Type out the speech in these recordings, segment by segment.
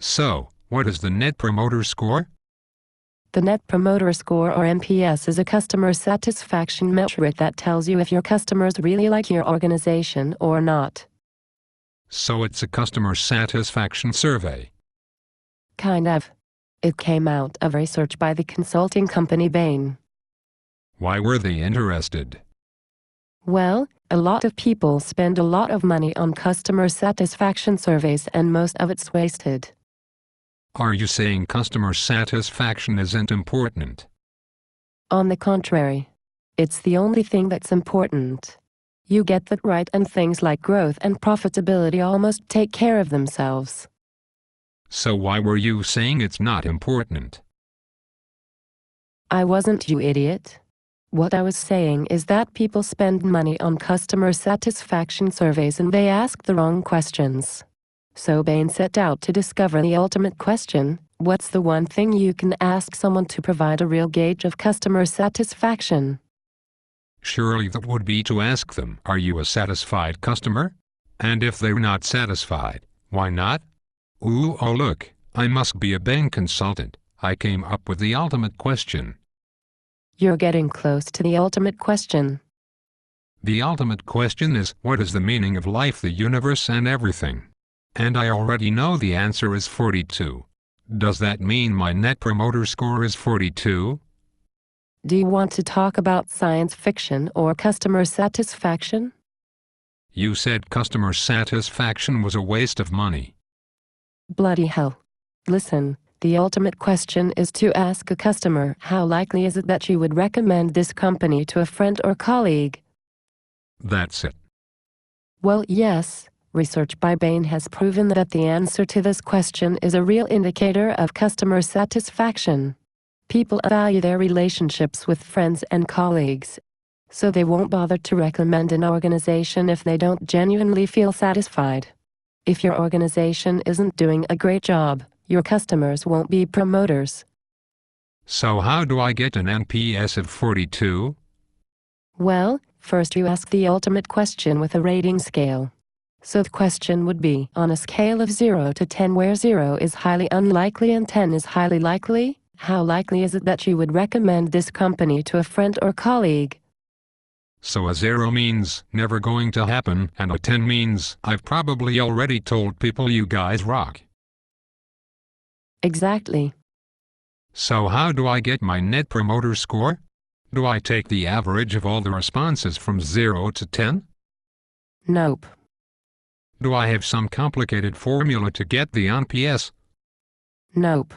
So, what is the Net Promoter Score? The Net Promoter Score or NPS is a customer satisfaction metric that tells you if your customers really like your organization or not. So it's a customer satisfaction survey. Kind of. It came out of research by the consulting company Bain. Why were they interested? Well, a lot of people spend a lot of money on customer satisfaction surveys and most of it's wasted. Are you saying customer satisfaction isn't important? On the contrary, it's the only thing that's important. You get that right and things like growth and profitability almost take care of themselves. So why were you saying it's not important? I wasn't, you idiot. What I was saying is that people spend money on customer satisfaction surveys and they ask the wrong questions. So Bain set out to discover the ultimate question: what's the one thing you can ask someone to provide a real gauge of customer satisfaction? Surely that would be to ask them, are you a satisfied customer? And if they're not satisfied, why not? Ooh, oh look, I must be a Bain consultant. I came up with the ultimate question. You're getting close to the ultimate question. The ultimate question is, what is the meaning of life, the universe and everything? And I already know the answer is 42. Does that mean my Net Promoter Score is 42? Do you want to talk about science fiction or customer satisfaction? You said customer satisfaction was a waste of money. Bloody hell. Listen, the ultimate question is to ask a customer, how likely is it that you would recommend this company to a friend or colleague? That's it. Well, yes. Research by Bain has proven that the answer to this question is a real indicator of customer satisfaction. People value their relationships with friends and colleagues, so they won't bother to recommend an organization if they don't genuinely feel satisfied. If your organization isn't doing a great job, your customers won't be promoters. So how do I get an NPS of 42? Well, first you ask the ultimate question with a rating scale. So the question would be, on a scale of 0 to 10 where 0 is highly unlikely and 10 is highly likely, how likely is it that you would recommend this company to a friend or colleague? So a 0 means never going to happen, and a 10 means I've probably already told people you guys rock. Exactly. So how do I get my Net Promoter Score? Do I take the average of all the responses from 0 to 10? Nope. Do I have some complicated formula to get the NPS? Nope.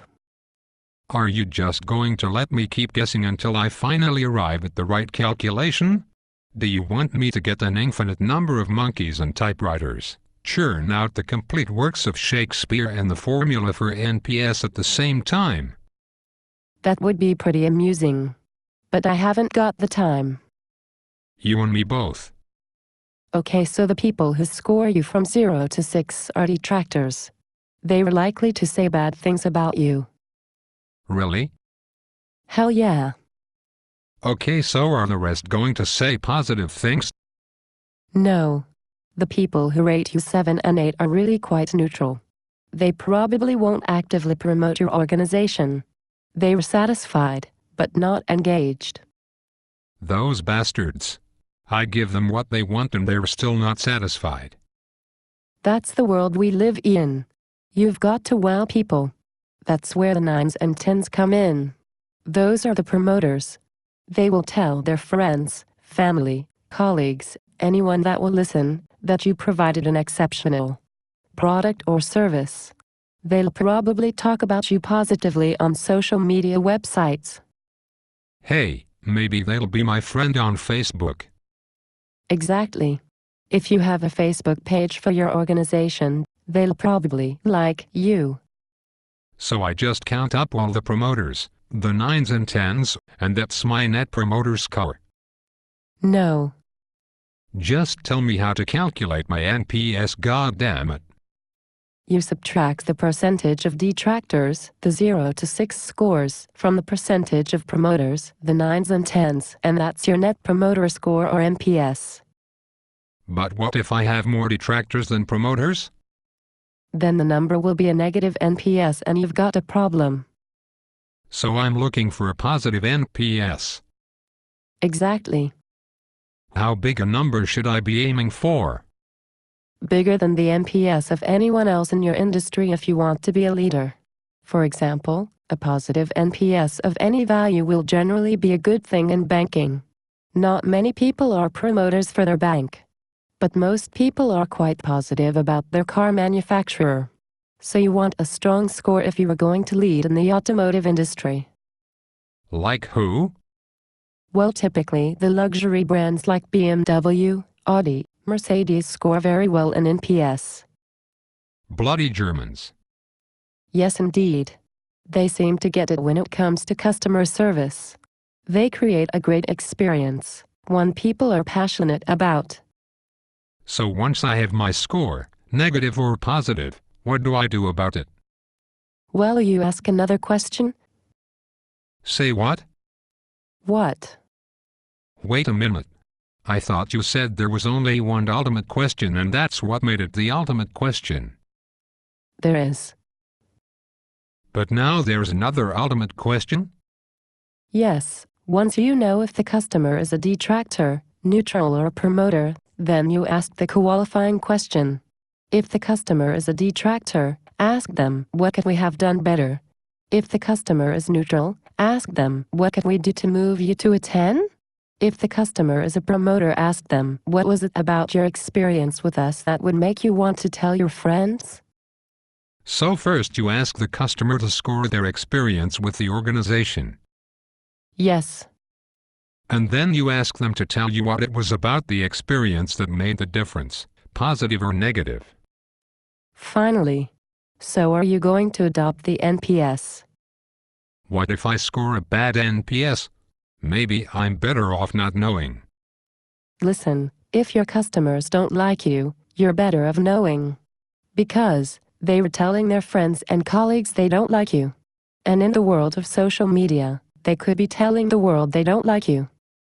Are you just going to let me keep guessing until I finally arrive at the right calculation? Do you want me to get an infinite number of monkeys and typewriters, churn out the complete works of Shakespeare and the formula for NPS at the same time? That would be pretty amusing. But I haven't got the time. You and me both. Okay, so the people who score you from 0 to 6 are detractors. They are likely to say bad things about you. Really? Hell yeah. Okay, so are the rest going to say positive things? No. The people who rate you 7 and 8 are really quite neutral. They probably won't actively promote your organization. They are satisfied, but not engaged. Those bastards. I give them what they want and they're still not satisfied. That's the world we live in. You've got to wow people. That's where the 9s and 10s come in. Those are the promoters. They will tell their friends, family, colleagues, anyone that will listen, that you provided an exceptional product or service. They'll probably talk about you positively on social media websites. Hey, maybe they'll be my friend on Facebook. Exactly. If you have a Facebook page for your organization, they'll probably like you. So I just count up all the promoters, the 9s and 10s, and that's my Net Promoter Score. No. Just tell me how to calculate my NPS, goddammit. You subtract the percentage of detractors, the 0 to 6 scores, from the percentage of promoters, the 9s and 10s, and that's your Net Promoter Score or NPS. But what if I have more detractors than promoters? Then the number will be a negative NPS and you've got a problem. So I'm looking for a positive NPS. Exactly. How big a number should I be aiming for? Bigger than the NPS of anyone else in your industry if you want to be a leader. For example, a positive NPS of any value will generally be a good thing in banking. Not many people are promoters for their bank. But most people are quite positive about their car manufacturer. So you want a strong score if you are going to lead in the automotive industry. Like who? Well, typically the luxury brands like BMW, Audi, Mercedes score very well in NPS. Bloody Germans. Yes, indeed. They seem to get it when it comes to customer service. They create a great experience, one people are passionate about. So once I have my score, negative or positive, what do I do about it? Well, you ask another question? Say what? What? Wait a minute. I thought you said there was only one ultimate question and that's what made it the ultimate question. There is. But now there's another ultimate question? Yes, once you know if the customer is a detractor, neutral or a promoter, then you ask the qualifying question. If the customer is a detractor, ask them, what could we have done better? If the customer is neutral, ask them, what could we do to move you to a 10? If the customer is a promoter, ask them, what was it about your experience with us that would make you want to tell your friends? So first you ask the customer to score their experience with the organization. Yes. And then you ask them to tell you what it was about the experience that made the difference, positive or negative. Finally. So are you going to adopt the NPS? What if I score a bad NPS? Maybe I'm better off not knowing. Listen, if your customers don't like you, you're better off knowing. Because they were telling their friends and colleagues they don't like you. And in the world of social media, they could be telling the world they don't like you.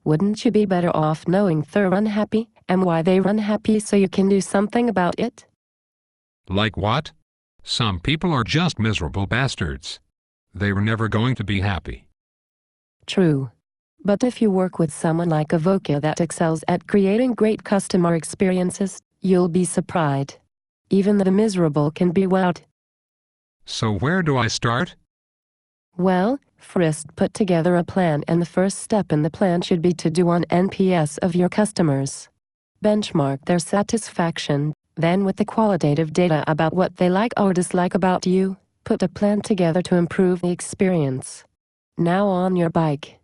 Wouldn't you be better off knowing they're unhappy and why they're unhappy so you can do something about it? Like what? Some people are just miserable bastards. They were never going to be happy. True. But if you work with someone like Avoca that excels at creating great customer experiences, you'll be surprised. Even the miserable can be wowed. So where do I start? Well, first put together a plan, and the first step in the plan should be to do an NPS of your customers. Benchmark their satisfaction, then with the qualitative data about what they like or dislike about you, put a plan together to improve the experience. Now on your bike.